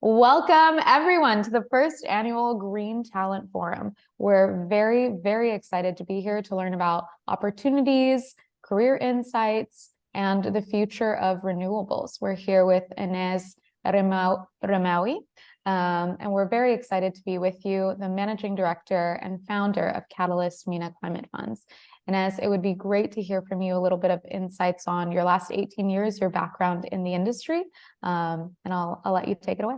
Welcome, everyone, to the first annual Green Talent Forum. We're very, very excited to be here to learn about opportunities, career insights, and the future of renewables. We're here with Ennis Rimawi, and we're very excited to be with you, the Managing Director and founder of Catalyst MENA Climate Funds. Ennis, it would be great to hear from you a little bit of insights on your last 18 years, your background in the industry, and I'll let you take it away.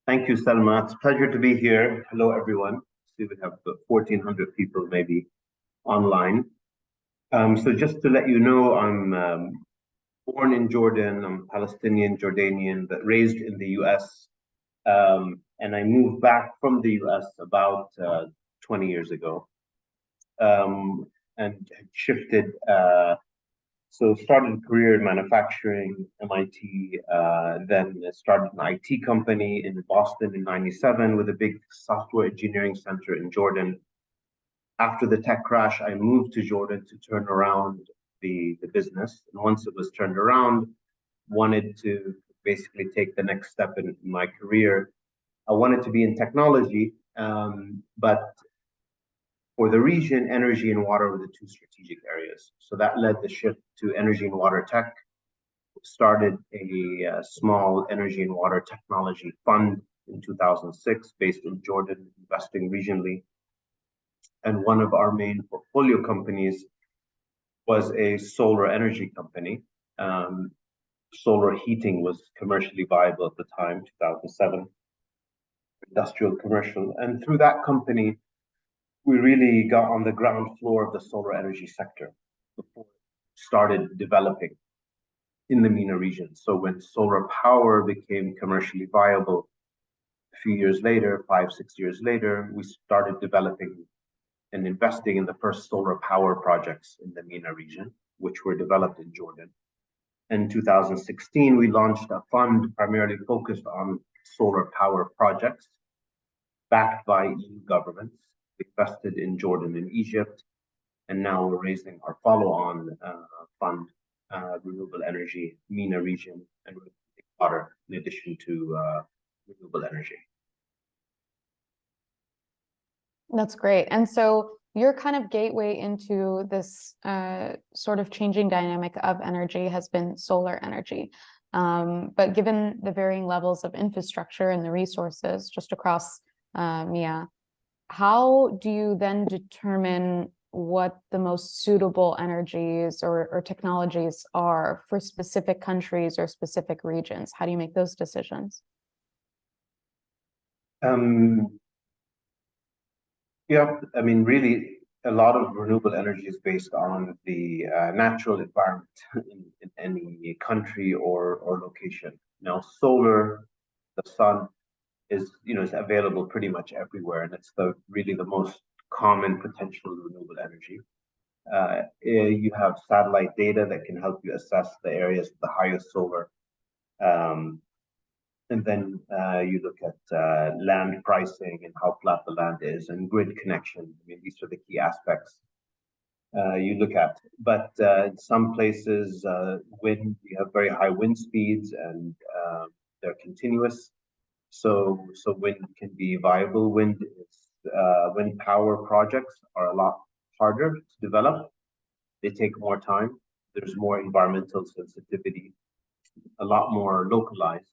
Thank you, Selma. It's a pleasure to be here. Hello, everyone. See, we have 1,400 people maybe online. So just to let you know, I'm born in Jordan. I'm Palestinian, Jordanian, but raised in the US. And I moved back from the US about 20 years ago and shifted. So started a career in manufacturing, MIT, then started an IT company in Boston in '97 with a big software engineering center in Jordan. After the tech crash, I moved to Jordan to turn around the business. And once it was turned around, wanted to basically take the next step in my career. I wanted to be in technology, but for the region, energy and water were the two strategic areas. So that led the shift to energy and water tech. Started a small energy and water technology fund in 2006 based in Jordan, investing regionally. And one of our main portfolio companies was a solar energy company. Solar heating was commercially viable at the time, 2007, industrial commercial. And through that company, we really got on the ground floor of the solar energy sector before it started developing in the MENA region. So when solar power became commercially viable a few years later, 5, 6 years later, we started developing and investing in the first solar power projects in the MENA region, which were developed in Jordan. In 2016, we launched a fund primarily focused on solar power projects backed by EU governments. Invested in Jordan and Egypt, and now we're raising our follow-on fund, renewable energy, MENA region, and water, in addition to renewable energy. That's great. And so your kind of gateway into this sort of changing dynamic of energy has been solar energy. But given the varying levels of infrastructure and the resources just across MEA, how do you then determine what the most suitable energies or technologies are for specific countries or specific regions? How do you make those decisions? Yeah, I mean, really, a lot of renewable energy is based on the natural environment in any country or location. Now, solar, the sun, is available pretty much everywhere, and it's really the most common potential renewable energy. You have satellite data that can help you assess the areas of the highest solar, and then you look at land pricing and how flat the land is, and grid connection. I mean, these are the key aspects you look at. But in some places, wind, you have very high wind speeds, and they're continuous. So wind can be viable. Wind power projects are a lot harder to develop. They take more time. There's more environmental sensitivity, a lot more localized,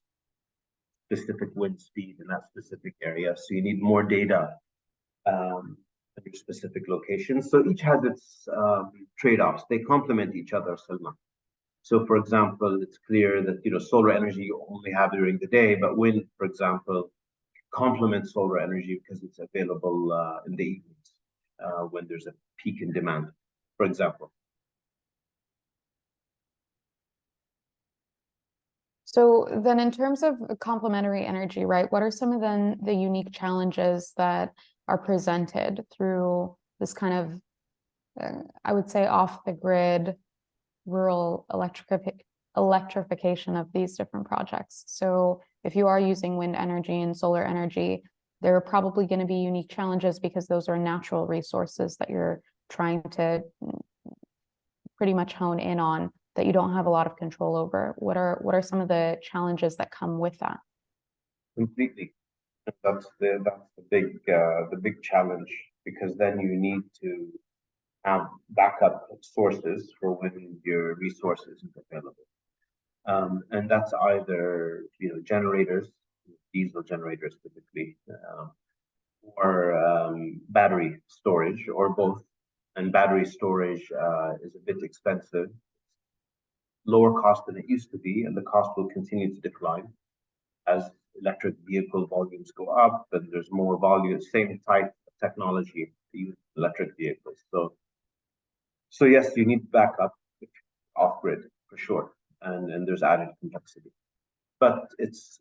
specific wind speed in that specific area. So you need more data at your specific locations. So each has its trade-offs. They complement each other, Salma. So, for example, it's clear that solar energy you only have during the day, but wind, for example, complements solar energy because it's available in the evenings when there's a peak in demand, for example. So then, in terms of complementary energy, right? What are some of the unique challenges that are presented through this kind of, I would say, off the grid, rural electrification of these different projects? So if you are using wind energy and solar energy, there are probably going to be unique challenges because those are natural resources that you're trying to pretty much hone in on that you don't have a lot of control over. What are some of the challenges that come with that? completely. That's the big challenge, because then you need to have backup sources for when your resources is available. And that's either, generators, diesel generators typically, or battery storage, or both. And battery storage is a bit expensive, lower cost than it used to be, and the cost will continue to decline as electric vehicle volumes go up, and there's more volume, same type of technology to use electric vehicles. So yes, you need backup off grid for sure, and there's added complexity, but it's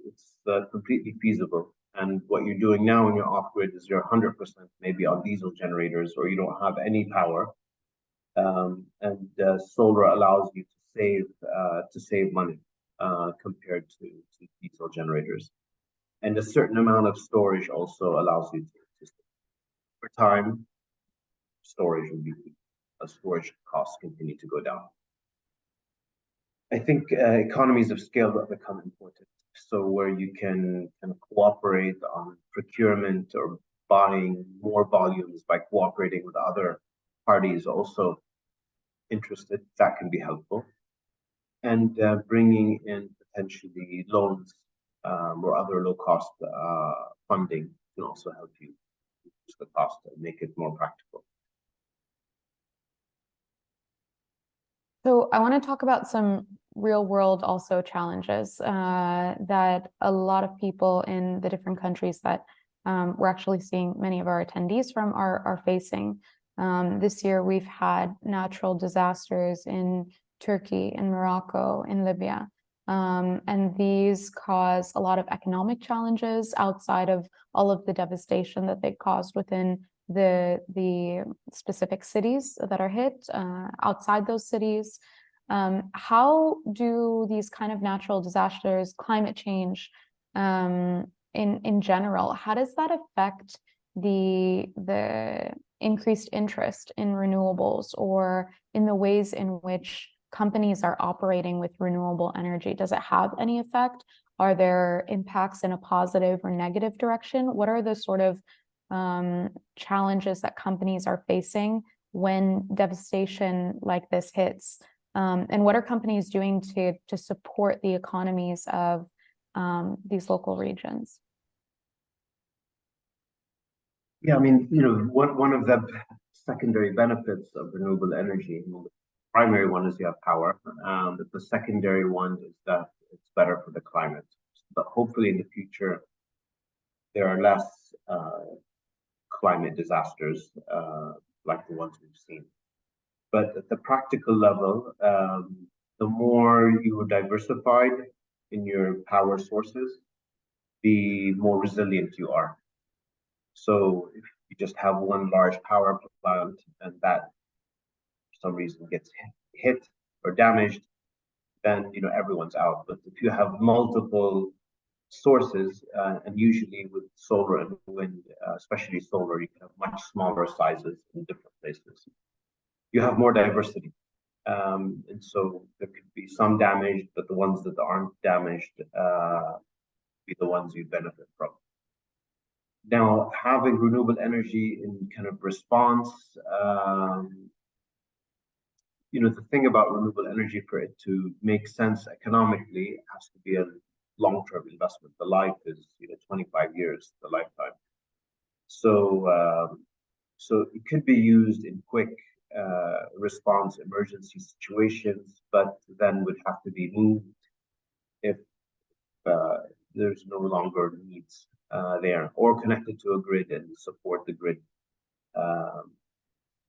completely feasible. And what you're doing now when you're off grid is you're 100% maybe on diesel generators, or you don't have any power. And solar allows you to save money compared to diesel generators. And a certain amount of storage also allows you to over time, storage will be storage costs continue to go down. I think economies of scale will become important. So where you can kind of cooperate on procurement or buying more volumes by cooperating with other parties also interested, that can be helpful. And bringing in potentially loans or other low-cost funding can also help you reduce the cost and make it more practical. So I want to talk about some real world also challenges that a lot of people in the different countries that we're actually seeing many of our attendees from are facing. This year, we've had natural disasters in Turkey, in Morocco, in Libya. And these cause a lot of economic challenges outside of all of the devastation that they caused within the specific cities that are hit. Outside those cities, how do these kind of natural disasters, climate change, in general, how does that affect the increased interest in renewables, or in the ways in which companies are operating with renewable energy? Does it have any effect? Are there impacts in a positive or negative direction? What are the sort of challenges that companies are facing when devastation like this hits? And what are companies doing to support the economies of these local regions? Yeah, I mean, one of the secondary benefits of renewable energy, well, the primary one is you have power, but the secondary one is that it's better for the climate. But hopefully in the future, there are less climate disasters like the ones we've seen. But at the practical level, the more you are diversified in your power sources, the more resilient you are. So if you just have one large power plant and that for some reason gets hit or damaged, then everyone's out. But if you have multiple sources, and usually with solar and wind, especially solar, you can have much smaller sizes in different places. You have more diversity. And so there could be some damage, but the ones that aren't damaged be the ones you benefit from. Now, having renewable energy in kind of response, the thing about renewable energy, for it to make sense economically, it has to be a long-term investment. The life is 25 years, the lifetime. So it could be used in quick response emergency situations, but then would have to be moved if there's no longer needs there, or connected to a grid and support the grid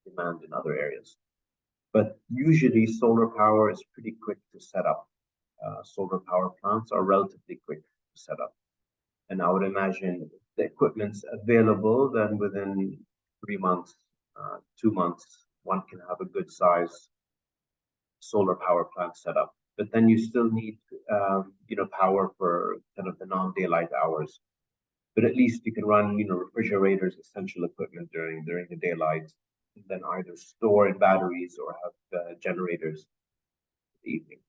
demand in other areas. But usually solar power is pretty quick to set up. Solar power plants are relatively quick to set up. And I would imagine if the equipment's available, then within 3 months, 2 months, one can have a good size solar power plant set up. But then you still need, power for kind of the non-daylight hours. But at least you can run, refrigerators, essential equipment during the daylight, and then either store in batteries or have generators in the evening.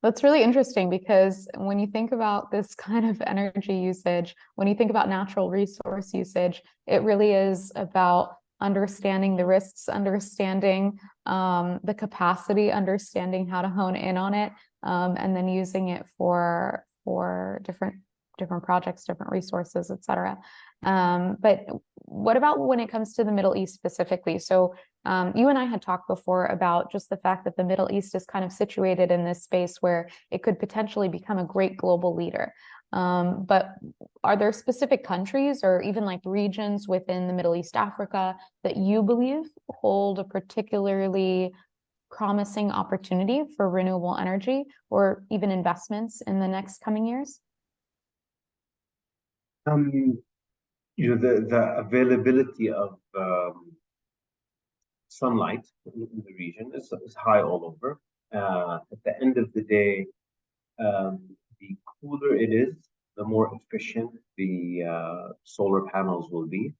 That's really interesting because when you think about this kind of energy usage, when you think about natural resource usage, it really is about understanding the risks, understanding the capacity, understanding how to hone in on it, and then using it for different projects, different resources, et cetera. But what about when it comes to the Middle East specifically? So you and I had talked before about just the fact that the Middle East is kind of situated in this space where it could potentially become a great global leader. But are there specific countries or even like regions within the Middle East, Africa, that you believe hold a particularly promising opportunity for renewable energy or even investments in the next coming years? The availability of sunlight in the region is high all over. At the end of the day, the cooler it is, the more efficient the solar panels will be.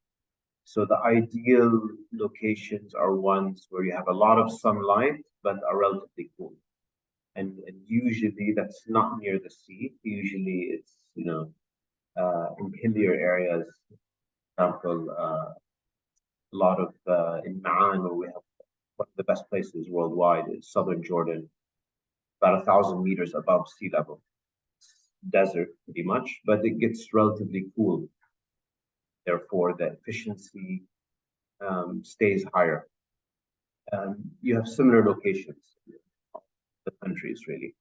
So the ideal locations are ones where you have a lot of sunlight but are relatively cool. And usually that's not near the sea. Usually it's, in hillier areas. For example, a lot of in Ma'an, where we have one of the best places worldwide, is southern Jordan, about 1,000 meters above sea level. It's desert pretty much, but it gets relatively cool. Therefore, the efficiency stays higher. You have similar locations in the countries, really.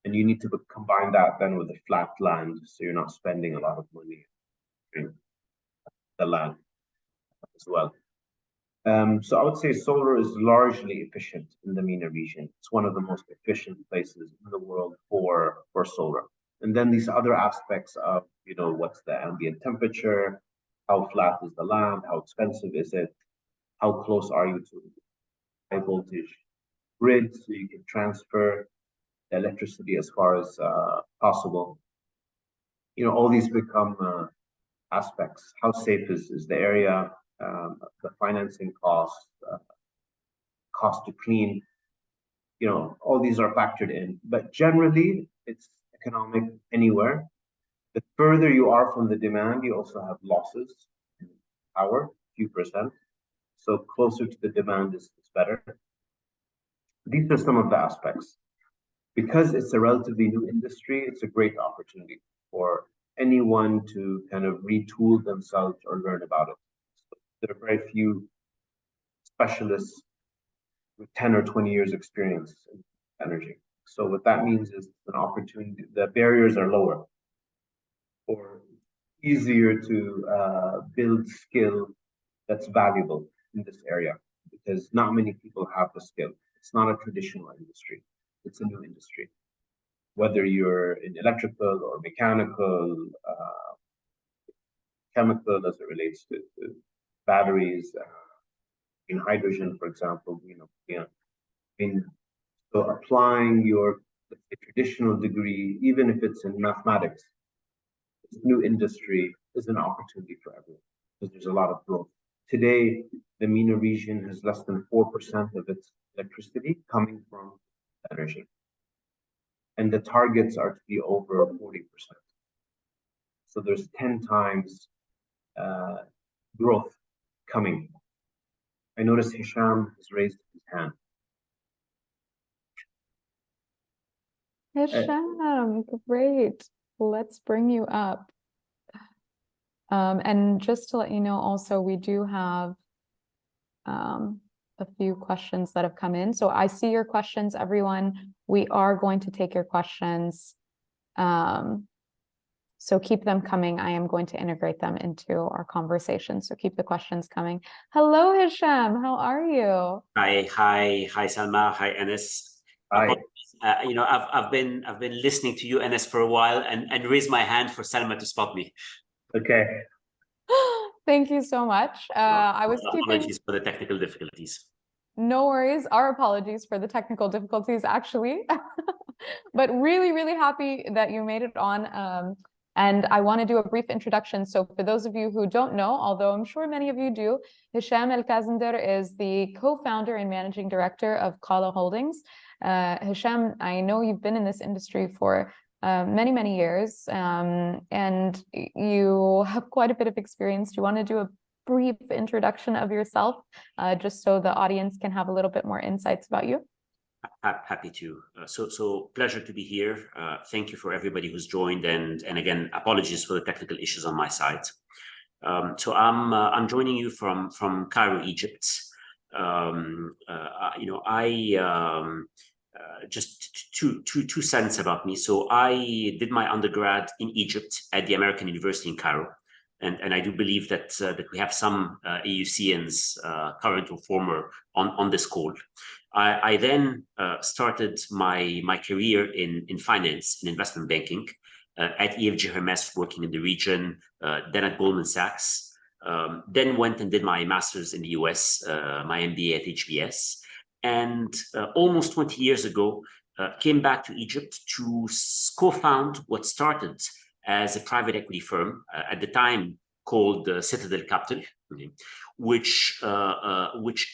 And you need to combine that then with the flat land, so you're not spending a lot of money in the land as well. So I would say solar is largely efficient in the MENA region. It's one of the most efficient places in the world for solar. And then these other aspects of, what's the ambient temperature, how flat is the land, how expensive is it, how close are you to high voltage grid, so you can transfer the electricity as far as possible. All these become aspects. How safe is the area, the financing cost, cost to clean, all these are factored in. But generally, it's economic anywhere. The further you are from the demand, you also have losses in power, few percent. So closer to the demand is better. These are some of the aspects. Because it's a relatively new industry, it's a great opportunity for anyone to kind of retool themselves or learn about it. So there are very few specialists with 10 or 20 years experience in energy. So what that means is an opportunity, the barriers are lower or easier to build skill that's valuable in this area, because not many people have the skill. It's not a traditional industry, it's a new industry. Whether you're in electrical or mechanical, chemical as it relates to batteries, in hydrogen, for example, so applying your traditional degree, even if it's in mathematics, this new industry is an opportunity for everyone because there's a lot of growth. Today, the MENA region has less than 4% of its electricity coming from energy. And the targets are to be over 40%. So there's 10 times growth coming. I noticed Hisham has raised his hand. Hisham, great. Let's bring you up. And just to let you know, also, we do have a few questions that have come in. So I see your questions, everyone. We are going to take your questions. So keep them coming. I am going to integrate them into our conversation. So keep the questions coming. Hello, Hisham. How are you? Hi, Salma. Hi, Ennis. Hi. I've been listening to you, Ennis, for a while, and raised my hand for Salma to spot me. Okay. Thank you so much. I was apologies for the technical difficulties. No worries. Our apologies for the technical difficulties, actually. But really, really happy that you made it on. And I want to do a brief introduction. So for those of you who don't know, although I'm sure many of you do, Hisham El-Khazinder is the co-founder and managing director of Qalaa Holdings. Hisham, I know you've been in this industry for many, many years, and you have quite a bit of experience. Do you want to do a brief introduction of yourself, just so the audience can have a little bit more insights about you? Happy to. So pleasure to be here. Thank you for everybody who's joined, and again, apologies for the technical issues on my side. So I'm joining you from Cairo, Egypt. Just two cents about me. So I did my undergrad in Egypt at the American University in Cairo. And I do believe that we have some AUCNs, current or former, on this call. I then started my career in finance, in investment banking, at EFG Hermes, working in the region, then at Goldman Sachs. Then went and did my master's in the US, my MBA at HBS. And almost 20 years ago, came back to Egypt to co-found what started as a private equity firm, at the time called Citadel Capital, which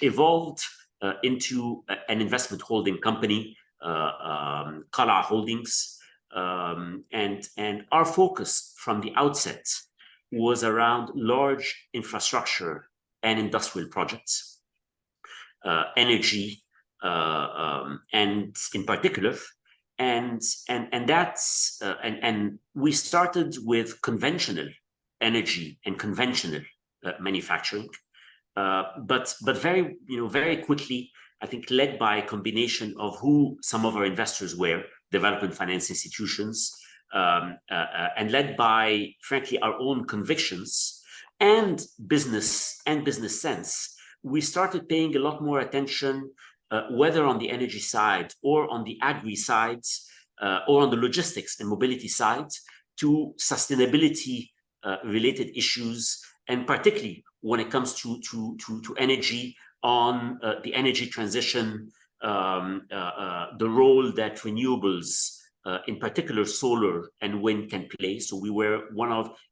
evolved into an investment holding company, Qalaa Holdings. And our focus from the outset was around large infrastructure and industrial projects, energy, and in particular. And we started with conventional energy and conventional manufacturing, but very quickly, I think, led by a combination of who some of our investors were, development finance institutions, and led by, frankly, our own convictions and business sense. We started paying a lot more attention, whether on the energy side or on the agri side, or on the logistics and mobility side, to sustainability related issues, and particularly when it comes to energy, on the energy transition, the role that renewables, in particular solar and wind, can play. So we were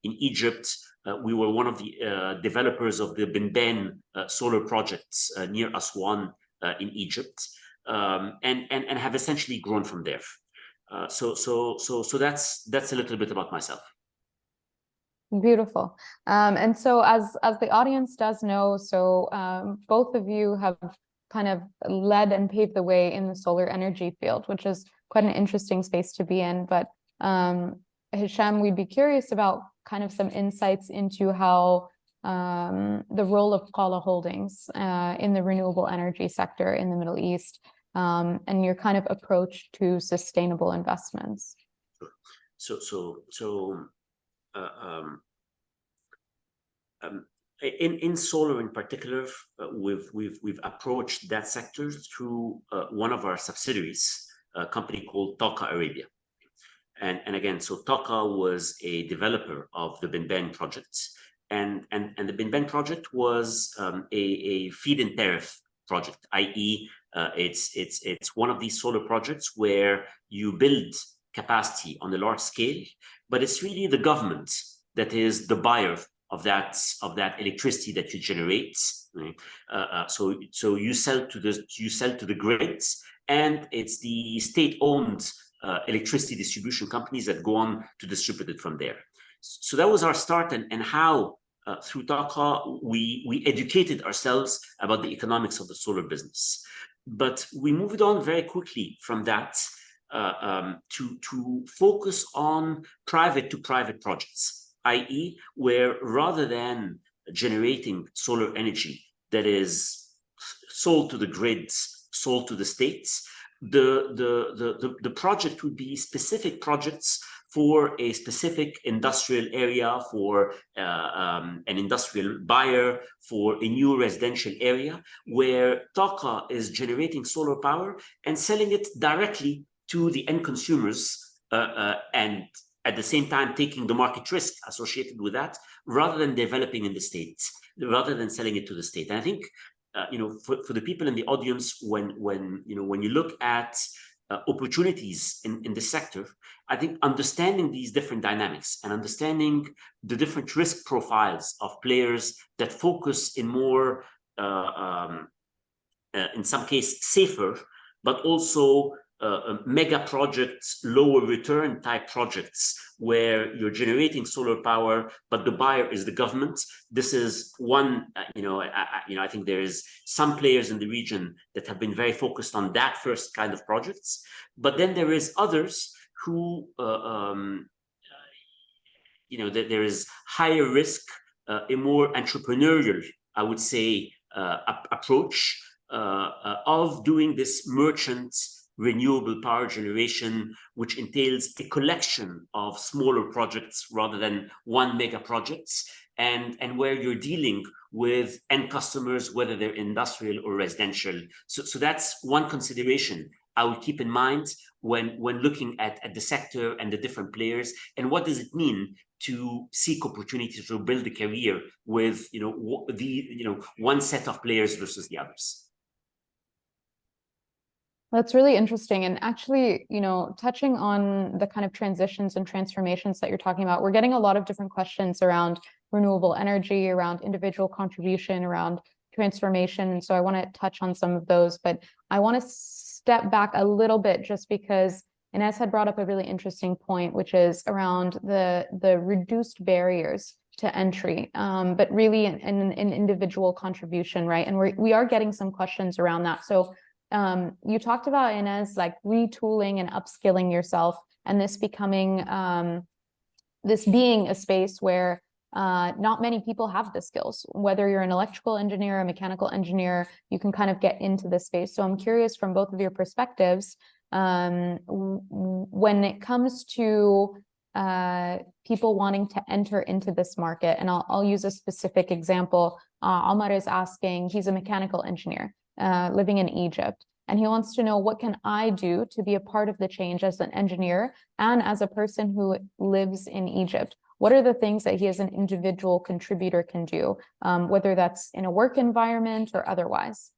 in Egypt, we were one of the developers of the Ben solar projects near Aswan in Egypt, and have essentially grown from there. So that's a little bit about myself. Beautiful. And so as the audience does know, so both of you have kind of led and paved the way in the solar energy field, which is quite an interesting space to be in. But Hisham, we'd be curious about kind of some insights into how the role of Qalaa Holdings in the renewable energy sector in the Middle East, and your kind of approach to sustainable investments. In solar in particular, we've approached that sector through one of our subsidiaries, a company called Qalaa Arabia. And again, so Qalaa was a developer of the Ben project, and the Ben project was a feed-in tariff project, i.e., it's one of these solar projects where you build capacity on a large scale, but it's really the government that is the buyer of that electricity that you generate. So you sell to the grids, and it's the state-owned electricity distribution companies that go on to distribute it from there. So that was our start, and how through Qalaa we educated ourselves about the economics of the solar business. But we moved on very quickly from that to focus on private-to-private projects, i.e., where rather than generating solar energy that is sold to the grids, sold to the states, the project would be specific projects for a specific industrial area, for an industrial buyer, for a new residential area, where Qalaa is generating solar power and selling it directly to the end consumers, and at the same time taking the market risk associated with that, rather than developing in the States, rather than selling it to the state. And I think, for the people in the audience, when you look at opportunities in the sector, I think understanding these different dynamics and understanding the different risk profiles of players that focus in more, in some case, safer, but also mega projects, lower return type projects where you're generating solar power, but the buyer is the government. This is one, I think there is some players in the region that have been very focused on that first kind of projects. But then there is others who, there is higher risk, a more entrepreneurial, I would say, approach of doing this merchant renewable power generation, which entails a collection of smaller projects rather than one mega projects, and where you're dealing with end customers, whether they're industrial or residential. So that's one consideration I would keep in mind when looking at the sector and the different players, and what does it mean to seek opportunities to build a career with one set of players versus the others. That's really interesting. And actually, touching on the kind of transitions and transformations that you're talking about, we're getting a lot of different questions around renewable energy, around individual contribution, around transformation. And so I want to touch on some of those, but I want to step back a little bit just because Ennis had brought up a really interesting point, which is around the reduced barriers to entry, but really an individual contribution, right? And we are getting some questions around that. So you talked about, Ennis, like retooling and upskilling yourself, and this becoming this being a space where not many people have the skills. Whether you're an electrical engineer, a mechanical engineer, you can kind of get into this space. So I'm curious from both of your perspectives, when it comes to people wanting to enter into this market, and I'll use a specific example. Omar is asking, he's a mechanical engineer living in Egypt, and he wants to know, what can I do to be a part of the change as an engineer and as a person who lives in Egypt? What are the things that he as an individual contributor can do, whether that's in a work environment or otherwise?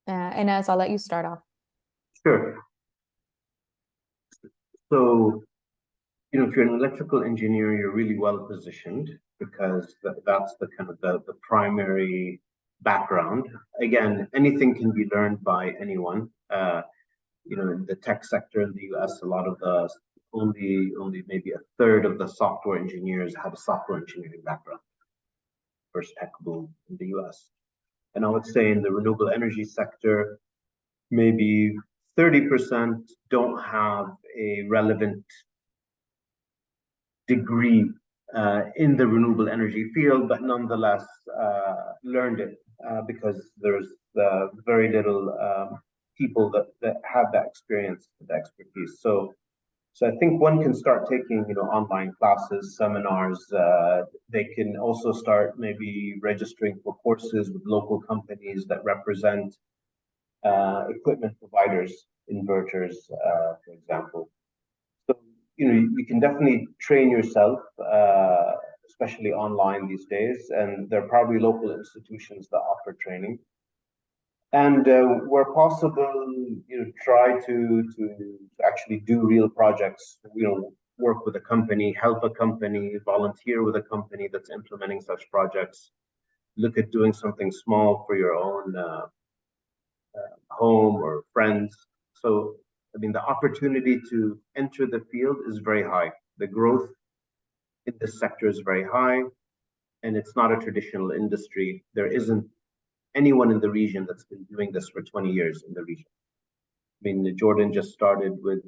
Ennis, I'll let you start off. Sure. So, if you're an electrical engineer, you're really well positioned because that's the kind of the primary background. Again, anything can be learned by anyone. In the tech sector in the US, a lot of the only maybe a third of the software engineers have a software engineering background. First tech boom in the US. And I would say in the renewable energy sector, maybe 30% don't have a relevant degree in the renewable energy field, but nonetheless learned it because there's very little people that have that experience, the expertise. So I think one can start taking, online classes, seminars. They can also start maybe registering for courses with local companies that represent equipment providers, inverters, for example. So, you can definitely train yourself, especially online these days, and there are probably local institutions that offer training. And where possible, try to actually do real projects, work with a company, help a company, volunteer with a company that's implementing such projects. Look at doing something small for your own home or friends. So, the opportunity to enter the field is very high. The growth in this sector is very high, and it's not a traditional industry. There isn't anyone in the region that's been doing this for 20 years in the region. Jordan just started with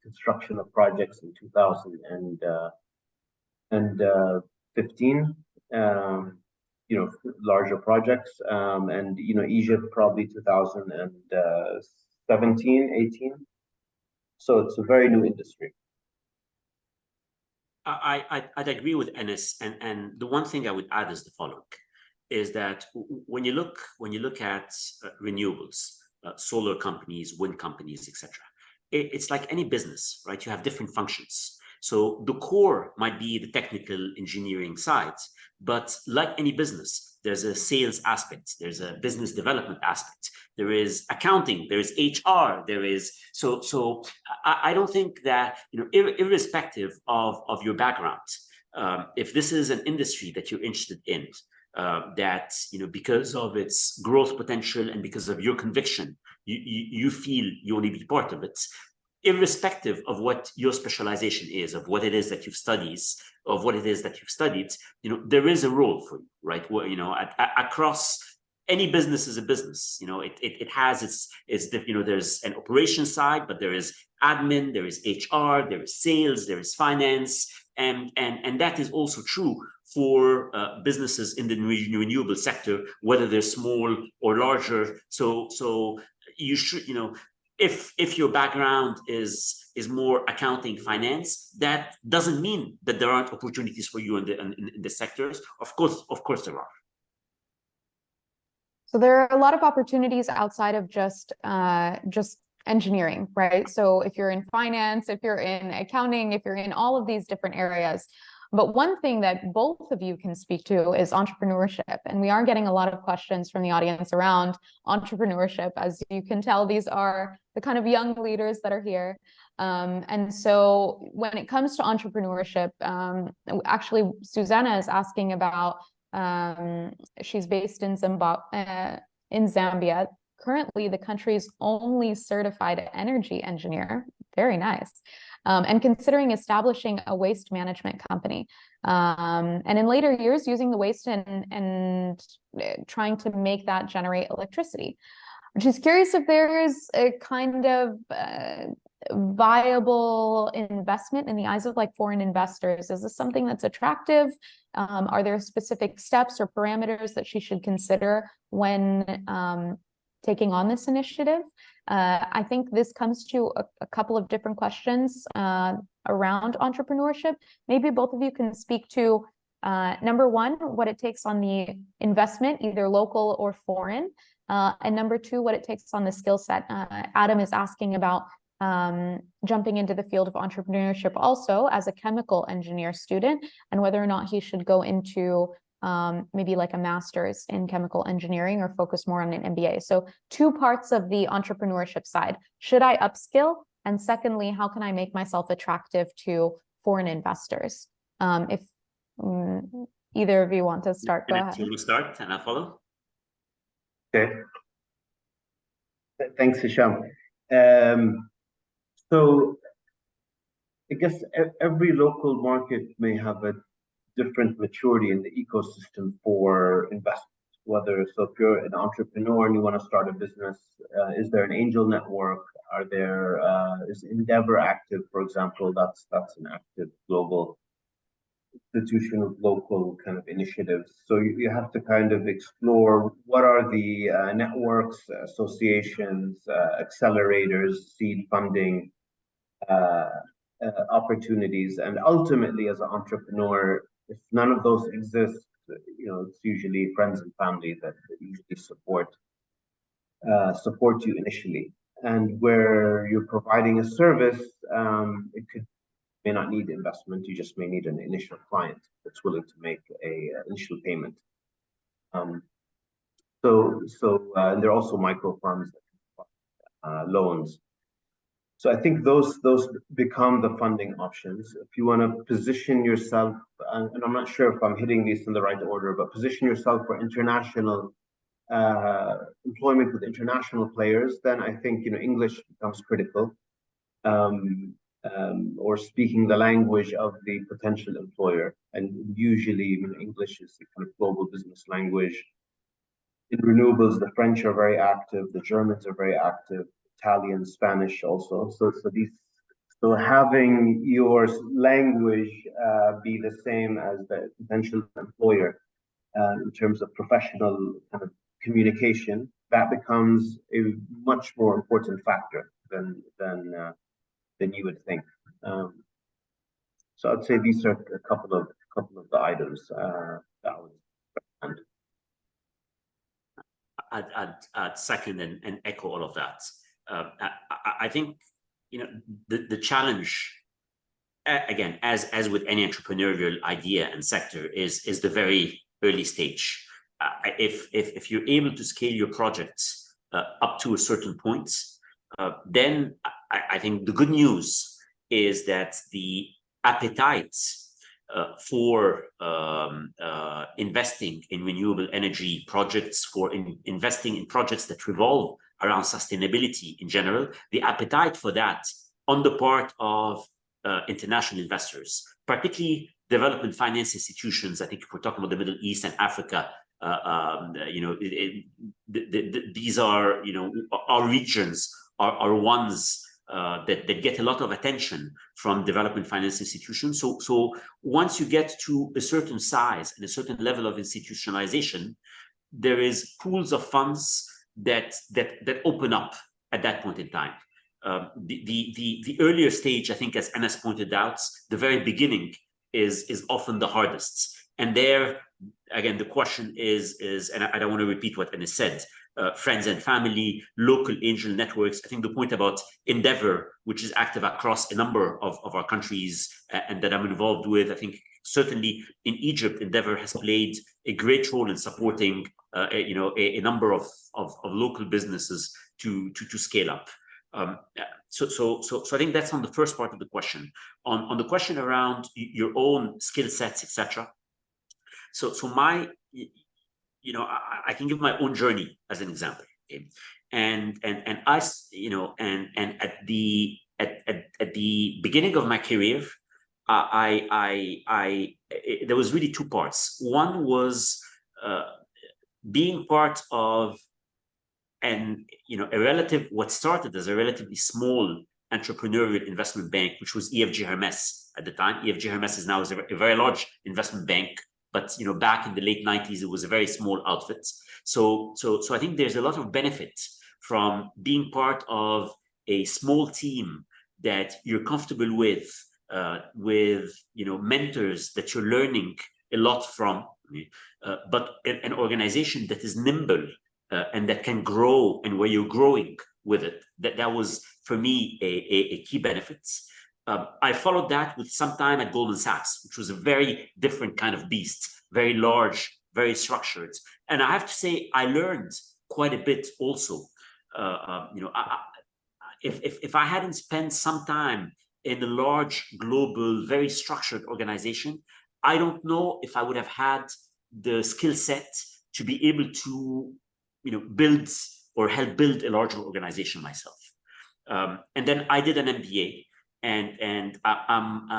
construction of projects in 2015, larger projects, and Egypt probably 2017, 18. So it's a very new industry. I'd agree with Ennis, and the one thing I would add is the following: is that when you look at renewables, solar companies, wind companies, etc., it's like any business, right? You have different functions. So the core might be the technical engineering side, but like any business, there's a sales aspect, there's a business development aspect, there is accounting, there is HR, there is so I don't think that, irrespective of your background, if this is an industry that you're interested in, that, because of its growth potential and because of your conviction, you feel you want to be part of it, irrespective of what your specialization is, of what it is that you've studied, there is a role for you, right? Well, across any business is a business. It has its there's an operation side, but there is admin, there is HR, there is sales, there is finance, and that is also true for businesses in the renewable sector, whether they're small or larger. So you should, if your background is more accounting, finance, that doesn't mean that there aren't opportunities for you in the sectors. Of course there are. So there are a lot of opportunities outside of just engineering, right? So if you're in finance, if you're in accounting, if you're in all of these different areas. But one thing that both of you can speak to is entrepreneurship. And we are getting a lot of questions from the audience around entrepreneurship. As you can tell, these are the kind of young leaders that are here. And so when it comes to entrepreneurship, actually, Susanna is asking about, she's based in Zambia, currently the country's only certified energy engineer. Very nice. And considering establishing a waste management company. And in later years, using the waste and trying to make that generate electricity. She's curious if there is a kind of viable investment in the eyes of foreign investors. Is this something that's attractive? Are there specific steps or parameters that she should consider when taking on this initiative? I think this comes to a couple of different questions around entrepreneurship. Maybe both of you can speak to number one, what it takes on the investment, either local or foreign, and number two, what it takes on the skill set. Adam is asking about jumping into the field of entrepreneurship also as a chemical engineer student, and whether or not he should go into maybe a master's in chemical engineering or focus more on an MBA. So two parts of the entrepreneurship side. Should I upskill? And secondly, how can I make myself attractive to foreign investors? If either of you want to start, go ahead. You will start and I'll follow. Okay. Thanks, Hisham. So I guess every local market may have a different maturity in the ecosystem for investment. Whether, so if you're an entrepreneur and you want to start a business, is there an angel network? Is Endeavor active, for example? That's an active global institution of local kind of initiatives. So you have to kind of explore what are the networks, associations, accelerators, seed funding, opportunities, and ultimately, as an entrepreneur, if none of those exist, it's usually friends and family that usually support you initially. And where you're providing a service, it may not need investment. You just may need an initial client that's willing to make a initial payment. And there are also micro funds that can loans. So I think those become the funding options. If you want to position yourself, and I'm not sure if I'm hitting these in the right order, but position yourself for international employment with international players, then I think English becomes critical, or speaking the language of the potential employer. And usually, English is the kind of global business language. In renewables, the French are very active, the Germans are very active. Italian, Spanish also. So having your language be the same as the potential employer in terms of professional kind of communication, that becomes a much more important factor than you would think. So I'd say these are a couple of the items that I would recommend. I'd second and echo all of that. I think the challenge, again, as with any entrepreneurial idea and sector, is the very early stage. If you're able to scale your projects up to a certain point, then I think the good news is that the appetite for investing in renewable energy projects, for investing in projects that revolve around sustainability in general, the appetite for that on the part of international investors, particularly development finance institutions. I think if we're talking about the Middle East and Africa, these are, our regions are ones that get a lot of attention from development finance institutions. So once you get to a certain size and a certain level of institutionalization, there is pools of funds that open up at that point in time. The earlier stage, I think, as Ennis pointed out, the very beginning is often the hardest. And there, again, the question is, and I don't want to repeat what Ennis said, friends and family, local angel networks. I think the point about Endeavor, which is active across a number of our countries and that I'm involved with, I think certainly in Egypt, Endeavor has played a great role in supporting, a number of local businesses to scale up. So I think that's on the first part of the question. On the question around your own skill sets, etc. So my, I can give my own journey as an example. Okay? And us, and at the beginning of my career, there was really two parts. One was being part of what started as a relatively small entrepreneurial investment bank, which was EFG Hermes at the time. EFG Hermes is now a very large investment bank, but back in the late 90s, it was a very small outfit. So I think there's a lot of benefit from being part of a small team that you're comfortable with mentors that you're learning a lot from, but an organization that is nimble and that can grow, and where you're growing with it. That was, for me, a key benefit. I followed that with some time at Goldman Sachs, which was a very different kind of beast, very large, very structured. And I have to say, I learned quite a bit also. If I hadn't spent some time in a large, global, very structured organization, I don't know if I would have had the skill set to be able to build or help build a larger organization myself. And then I did an MBA, and I'm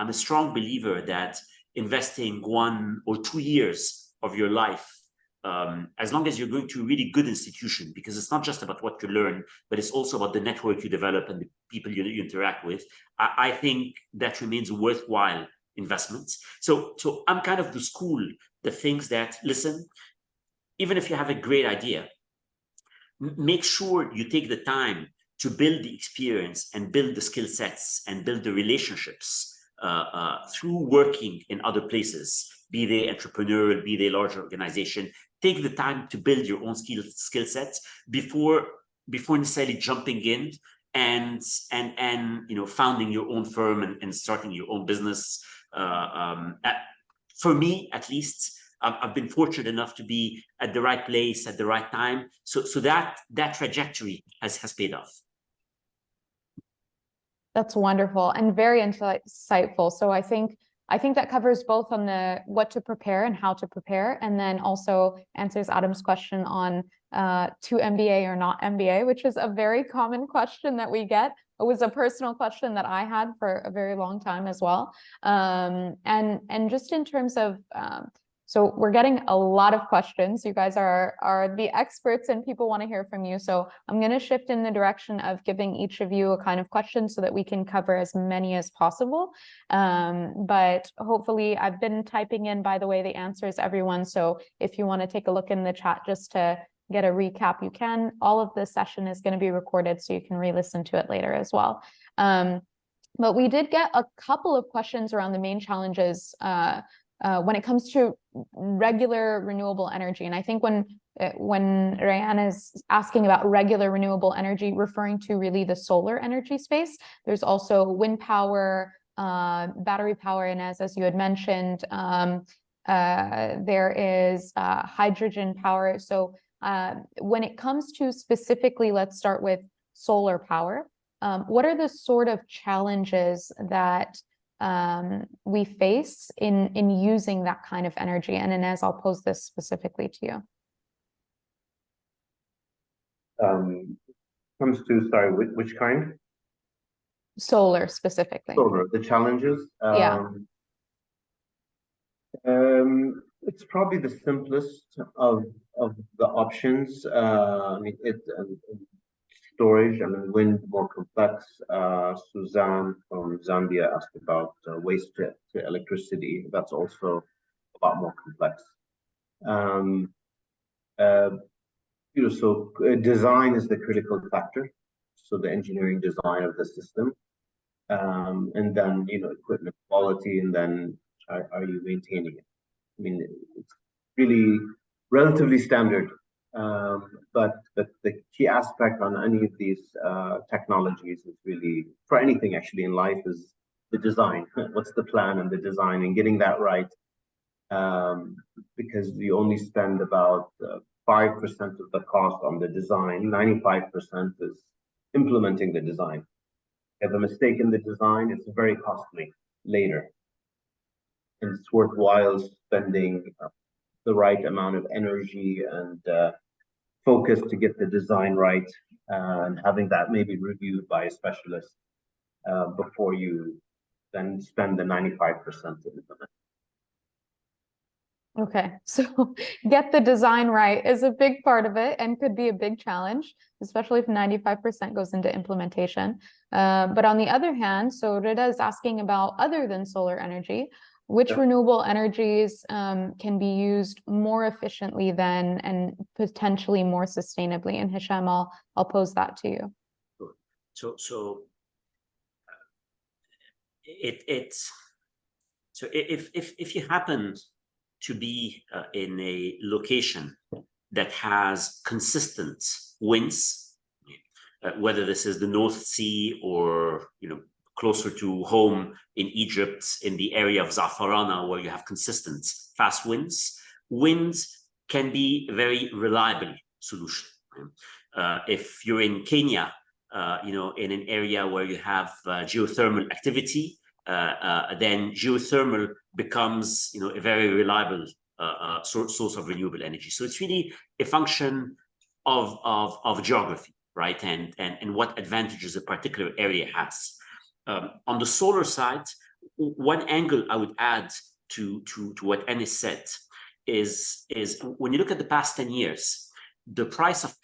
a strong believer that investing 1 or 2 years of your life, as long as you're going to a really good institution, because it's not just about what you learn, but it's also about the network you develop and the people you interact with, I think that remains a worthwhile investment. So I'm kind of the school that thinks that, listen, even if you have a great idea, make sure you take the time to build the experience and build the skill sets and build the relationships through working in other places, be they entrepreneurial, be they larger organization. Take the time to build your own skill sets before necessarily jumping in and founding your own firm and starting your own business. For me, at least, I've been fortunate enough to be at the right place at the right time. So that trajectory has paid off. That's wonderful and very insightful. So I think that covers both on the what to prepare and how to prepare, and then also answers Adam's question on to MBA or not MBA, which is a very common question that we get. It was a personal question that I had for a very long time as well. And just in terms of so we're getting a lot of questions. You guys are the experts and people want to hear from you. So I'm going to shift in the direction of giving each of you a kind of question so that we can cover as many as possible. But hopefully I've been typing in, by the way, the answers, everyone. So if you want to take a look in the chat just to get a recap, you can. All of this session is going to be recorded, so you can re-listen to it later as well. But we did get a couple of questions around the main challenges when it comes to regular renewable energy. And I think when Rayhan is asking about regular renewable energy, referring to really the solar energy space, there's also wind power, battery power, and as you had mentioned, there is hydrogen power. So when it comes to specifically, let's start with solar power, what are the sort of challenges that we face in using that kind of energy? And Inez, I'll pose this specifically to you. Comes to, sorry, which kind? Solar specifically. Solar, the challenges. Yeah. It's probably the simplest of the options. I mean, storage. I mean, wind more complex. Suzanne from Zambia asked about waste to electricity. That's also a lot more complex. So design is the critical factor. So the engineering design of the system, and then equipment quality, and then are you maintaining it? I mean, it's really relatively standard, but the key aspect on any of these technologies is really, for anything actually in life, is the design. What's the plan and the design, and getting that right, because you only spend about 5% of the cost on the design. 95% is implementing the design. If you have a mistake in the design, it's very costly later. And it's worthwhile spending the right amount of energy and focus to get the design right, and having that maybe reviewed by a specialist before you then spend the 95% to implement. Okay, so get the design right is a big part of it and could be a big challenge, especially if 95% goes into implementation. But on the other hand, so Rida is asking about, other than solar energy, which renewable energies can be used more efficiently than, and potentially more sustainably? And Hisham, I'll pose that to you. So if you happen to be in a location that has consistent winds, whether this is the North Sea or closer to home in Egypt, in the area of Za'farana, where you have consistent fast winds, winds can be a very reliable solution. If you're in Kenya, in an area where you have geothermal activity, then geothermal becomes, a very reliable source of renewable energy. So it's really a function of geography, right? And what advantages a particular area has. On the solar side, one angle I would add to what Ennis said is when you look at the past 10 years, the price of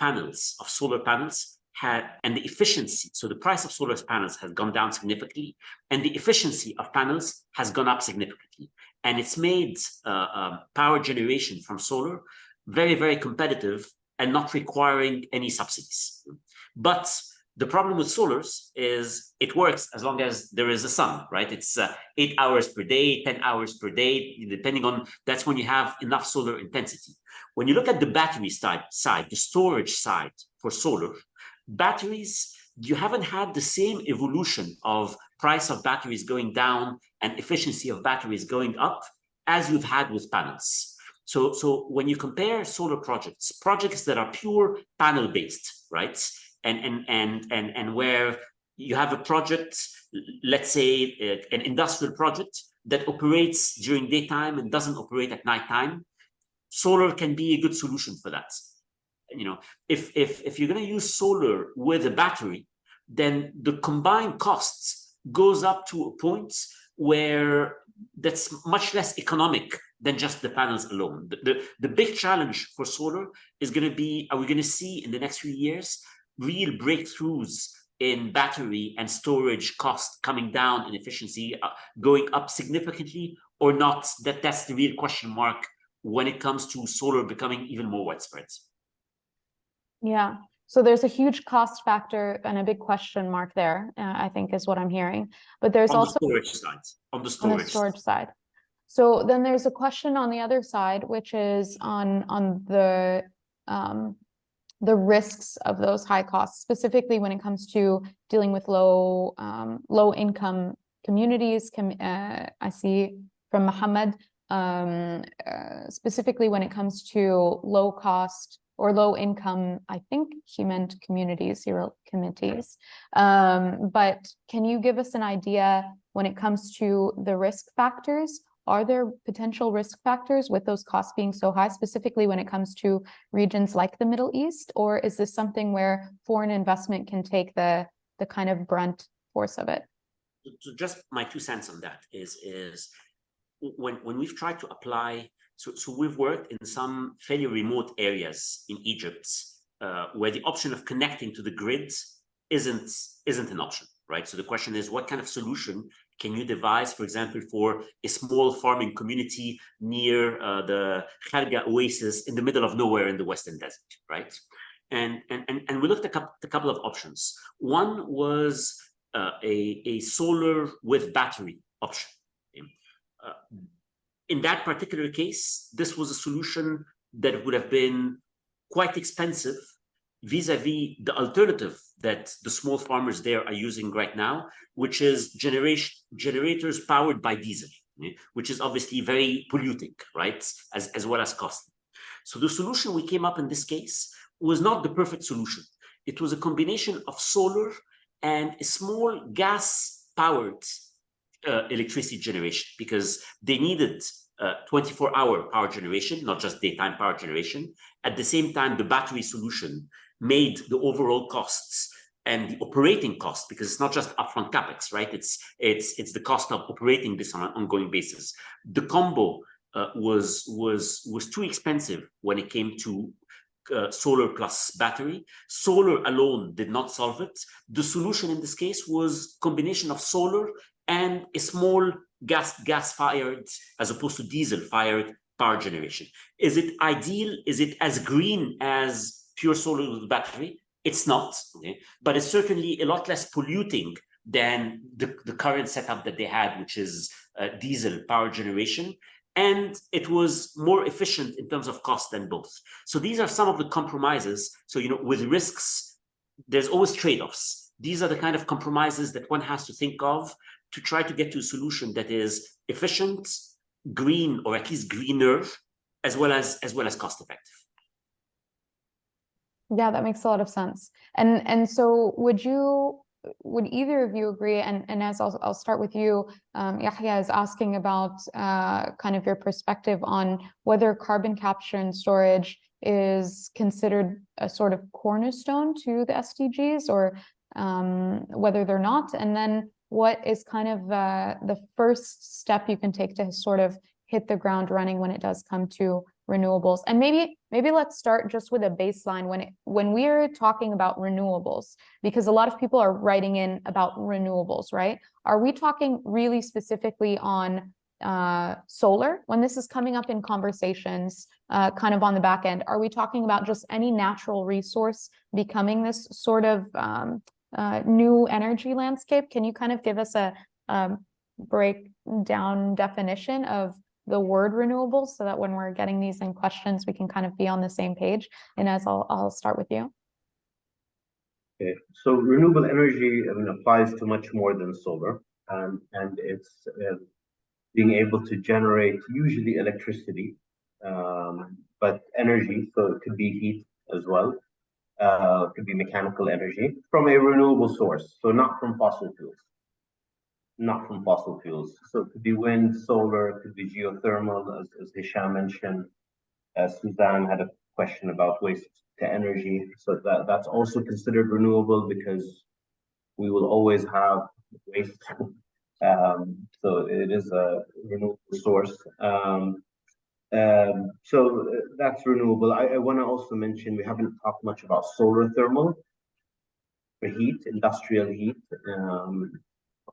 solar panels and the efficiency. So the price of solar panels has gone down significantly, and the efficiency of panels has gone up significantly. And it's made power generation from solar very, very competitive and not requiring any subsidies. But the problem with solars is it works as long as there is a sun, right? It's 8 hours per day, 10 hours per day, depending on, that's when you have enough solar intensity. When you look at the battery side, the storage side for solar, batteries, you haven't had the same evolution of price of batteries going down and efficiency of batteries going up as you've had with panels. So when you compare solar projects that are pure panel based, right? And where you have a project, let's say an industrial project that operates during daytime and doesn't operate at nighttime, solar can be a good solution for that. If you're going to use solar with a battery, then the combined costs goes up to a point where that's much less economic than just the panels alone. The big challenge for solar is going to be, are we going to see in the next few years real breakthroughs in battery and storage cost coming down in efficiency, going up significantly or not? That's the real question mark when it comes to solar becoming even more widespread. Yeah, so there's a huge cost factor and a big question mark there, I think is what I'm hearing. But there's also on the storage side. So then there's a question on the other side, which is on the risks of those high costs, specifically when it comes to dealing with low income communities. I see from Muhammad, specifically when it comes to low cost or low income, I think he meant communities, committees. But can you give us an idea when it comes to the risk factors? Are there potential risk factors with those costs being so high, specifically when it comes to regions like the Middle East? Or is this something where foreign investment can take the kind of brunt force of it? So just my 2 cents on that is when we've tried to apply, so we've worked in some fairly remote areas in Egypt where the option of connecting to the grid isn't an option, right? So the question is, what kind of solution can you devise, for example, for a small farming community near the Kharga oasis in the middle of nowhere in the Western Desert, right? And we looked at a couple of options. One was a solar with battery option. In that particular case, this was a solution that would have been quite expensive vis-a-vis the alternative that the small farmers there are using right now, which is generators powered by diesel, which is obviously very polluting, right, as well as costly. So the solution we came up in this case was not the perfect solution. It was a combination of solar and a small gas-powered electricity generation, because they needed 24-hour power generation, not just daytime power generation. At the same time, the battery solution made the overall costs and the operating cost, because it's not just upfront capex, right? It's the cost of operating this on an ongoing basis. The combo was too expensive when it came to solar plus battery. Solar alone did not solve it. The solution in this case was a combination of solar and a small gas-fired as opposed to diesel-fired power generation. Is it ideal? Is it as green as pure solar with battery? It's not, okay? But it's certainly a lot less polluting than the current setup that they had, which is diesel power generation. And it was more efficient in terms of cost than both. So these are some of the compromises. So, with risks, there's always trade-offs. These are the kind of compromises that one has to think of to try to get to a solution that is efficient, green, or at least greener, as well as cost effective. Yeah, that makes a lot of sense. And so would either of you agree, and as I'll start with you, Yahya is asking about kind of your perspective on whether carbon capture and storage is considered a sort of cornerstone to the SDGs, or whether they're not, and then what is kind of the first step you can take to sort of hit the ground running when it does come to renewables. And maybe let's start just with a baseline when we're talking about renewables, because a lot of people are writing in about renewables, right? Are we talking really specifically on solar when this is coming up in conversations kind of on the back end? Are we talking about just any natural resource becoming this sort of new energy landscape? Can you kind of give us a breakdown definition of the word renewables, so that when we're getting these in questions, we can kind of be on the same page? And as I'll start with you. Okay, so renewable energy applies to much more than solar, and it's being able to generate usually electricity, but energy, so it could be heat as well. It could be mechanical energy from a renewable source, so not from fossil fuels. Not from fossil fuels. So it could be wind, solar, it could be geothermal, as Hisham mentioned. Suzanne had a question about waste to energy. So that's also considered renewable, because we will always have waste. So it is a renewable source. So that's renewable. I want to also mention, we haven't talked much about solar thermal for heat, industrial heat,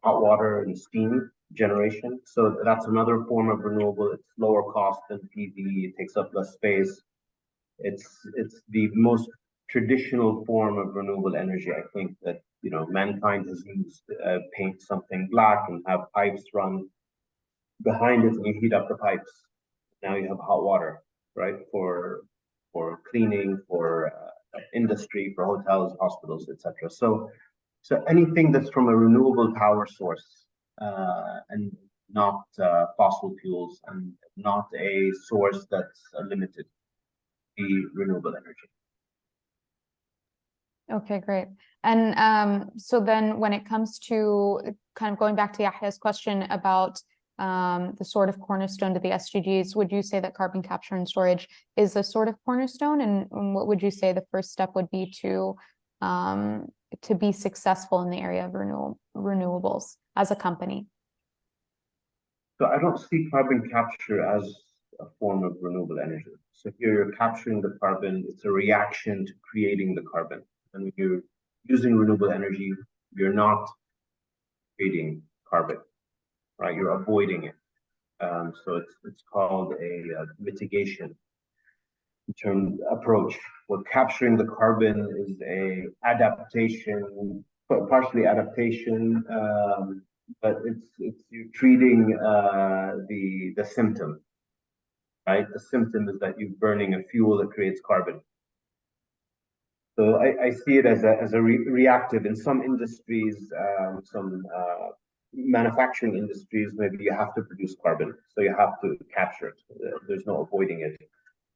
hot water and steam generation. So that's another form of renewable. It's lower cost than PV. It takes up less space. It's the most traditional form of renewable energy, I think, that mankind has used. Paint something black and have pipes run behind it, and you heat up the pipes. Now you have hot water, right, for cleaning, for industry, for hotels, hospitals, etc. So anything that's from a renewable power source, and not fossil fuels, and not a source that's limited be renewable energy. Okay, great. And so then when it comes to kind of going back to Yahya's question about the sort of cornerstone to the SDGs, would you say that carbon capture and storage is a sort of cornerstone? And what would you say the first step would be to be successful in the area of renewables as a company? So I don't see carbon capture as a form of renewable energy. So here you're capturing the carbon, it's a reaction to creating the carbon. And when you're using renewable energy, you're not creating carbon, right? You're avoiding it. So it's called a mitigation term approach. Where capturing the carbon is a adaptation, partially adaptation, but it's you're treating the symptom, right? The symptom is that you're burning a fuel that creates carbon. So I see it as a reactive. In some industries, some manufacturing industries, maybe you have to produce carbon, so you have to capture it. There's no avoiding it.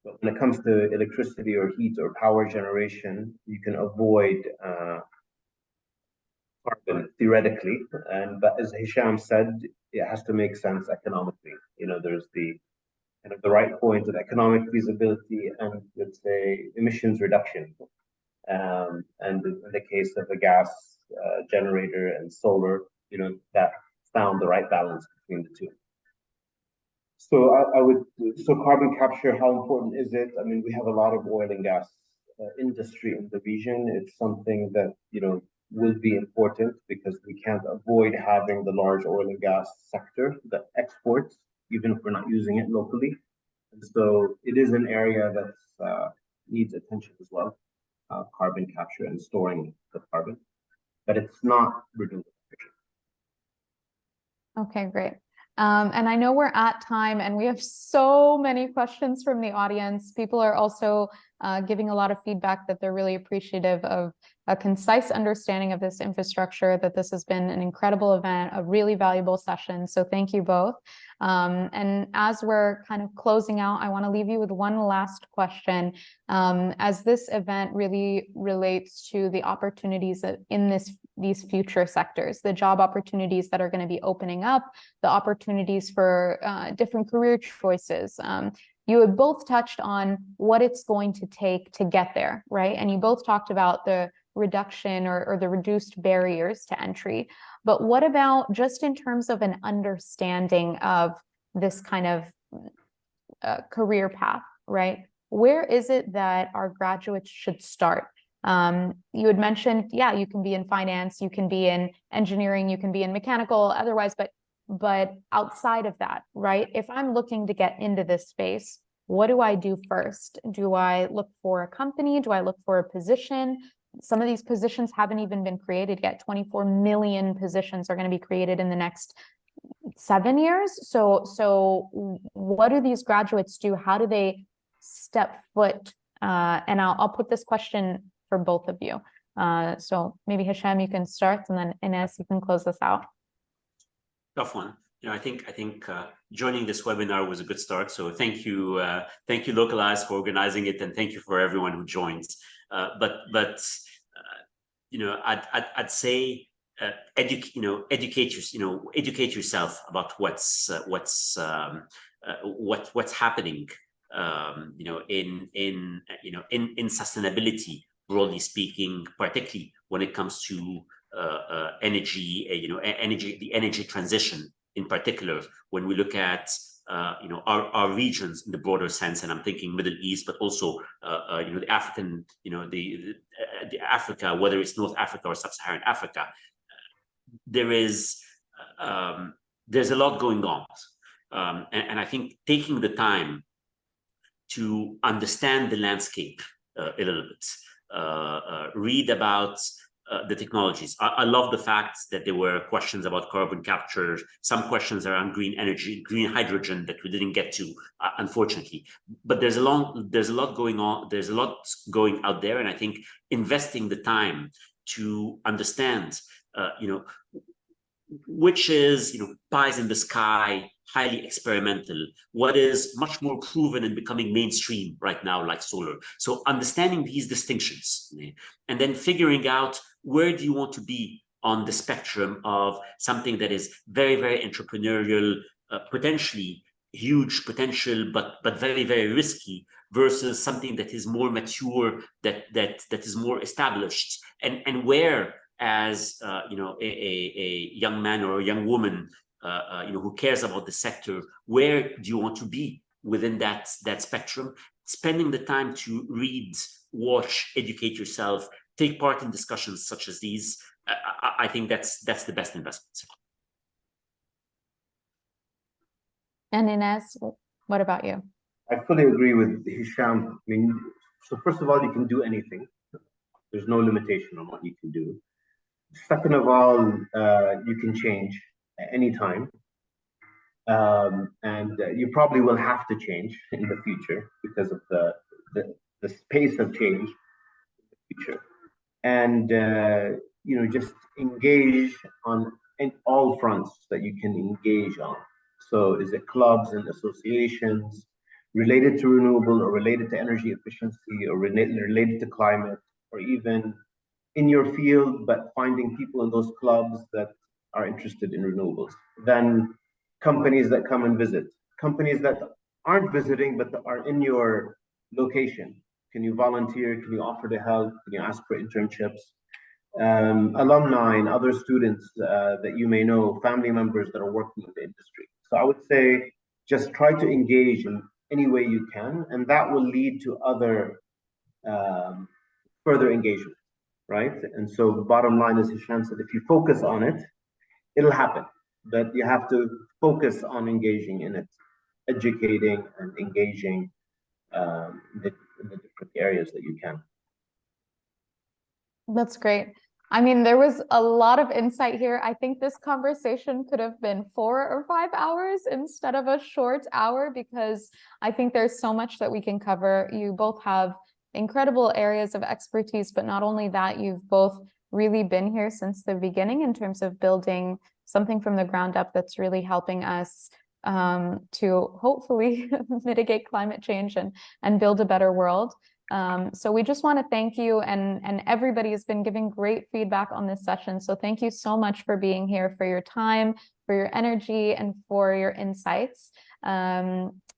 But when it comes to electricity or heat or power generation, you can avoid carbon theoretically. But as Hisham said, it has to make sense economically. You know, there's the kind of the right point of economic feasibility and, let's say, emissions reduction. And in the case of a gas generator and solar, you know, that found the right balance between the two. So so carbon capture, how important is it? I mean, we have a lot of oil and gas industry in the region. It's something that, you know, will be important because we can't avoid having the large oil and gas sector that exports, even if we're not using it locally. And so it is an area that needs attention as well. Carbon capture and storing the carbon, but it's not renewable. Okay, great. And I know we're at time and we have so many questions from the audience. People are also giving a lot of feedback that they're really appreciative of a concise understanding of this infrastructure, that this has been an incredible event, a really valuable session. So thank you both. And as we're kind of closing out, I want to leave you with one last question. As this event really relates to the opportunities in these future sectors, the job opportunities that are going to be opening up, the opportunities for different career choices. You had both touched on what it's going to take to get there, right? And you both talked about the reduction or the reduced barriers to entry. But what about just in terms of an understanding of this kind of career path, right? Where is it that our graduates should start? You had mentioned, yeah, you can be in finance, you can be in engineering, you can be in mechanical, otherwise, but outside of that, right? If I'm looking to get into this space, what do I do first? Do I look for a company? Do I look for a position? Some of these positions haven't even been created yet. 24 million positions are going to be created in the next 7 years. So what do these graduates do? How do they step foot? And I'll put this question for both of you. So maybe Hisham, you can start, and then Ennis, you can close this out. Tough one. You know, I think joining this webinar was a good start. So thank you, Localize, for organizing it, and thank you for everyone who joins. But you know, I'd say educate yourself about what's happening. You know, in sustainability, broadly speaking, particularly when it comes to energy, the energy transition in particular, when we look at our regions in the broader sense, and I'm thinking Middle East, but also the African, the Africa, whether it's North Africa or Sub-Saharan Africa, there's a lot going on, and I think taking the time to understand the landscape a little bit, read about the technologies. I love the fact that there were questions about carbon capture, some questions around green energy, green hydrogen that we didn't get to, unfortunately. But there's a lot going on. There's a lot going out there, and I think investing the time to understand, which is pies in the sky highly experimental, what is much more proven and becoming mainstream right now, like solar. So understanding these distinctions, and then figuring out where do you want to be on the spectrum of something that is very, very entrepreneurial, potentially huge potential, but very, very risky, versus something that is more mature, that is more established, and where, as a young man or a young woman, who cares about the sector, where do you want to be within that spectrum? Spending the time to read, watch, educate yourself, take part in discussions such as these, I think that's the best investment. And Inez, what about you? I fully agree with Hisham. I mean, so first of all, you can do anything. There's no limitation on what you can do. Second of all, you can change at any time. And you probably will have to change in the future because of the pace of change in the future. And just engage in all fronts that you can engage on. So is it clubs and associations related to renewable or related to energy efficiency or related to climate, or even in your field, but finding people in those clubs that are interested in renewables. Then companies that come and visit, companies that aren't visiting, but that are in your location. Can you volunteer? Can you offer to help? Can you ask for internships? Alumni and other students that you may know, family members that are working in the industry. So I would say just try to engage in any way you can, and that will lead to other further engagement, right? And so the bottom line is, Hisham said, if you focus on it, it'll happen. But you have to focus on engaging in it, educating and engaging in the different areas that you can. That's great. I mean, there was a lot of insight here. I think this conversation could have been 4 or 5 hours instead of a short hour, because I think there's so much that we can cover. You both have incredible areas of expertise, but not only that, you've both really been here since the beginning in terms of building something from the ground up that's really helping us to hopefully mitigate climate change and build a better world. So we just want to thank you, and everybody has been giving great feedback on this session. So thank you so much for being here, for your time, for your energy, and for your insights.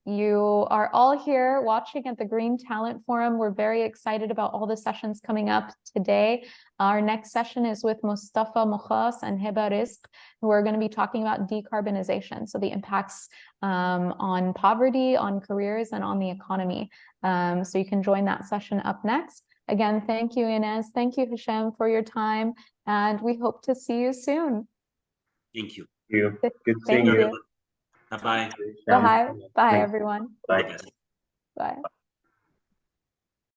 You are all here watching at the Green Talent Forum. We're very excited about all the sessions coming up today. Our next session is with Mustafa Mukhas and Hiba Rizq, who are going to be talking about decarbonization, so the impacts on poverty, on careers, and on the economy. So you can join that session up next. Again, thank you, Inez. Thank you, Hisham, for your time, and we hope to see you soon. Thank you. Good seeing you. Bye-bye. Bye. Bye, everyone. Bye. Bye.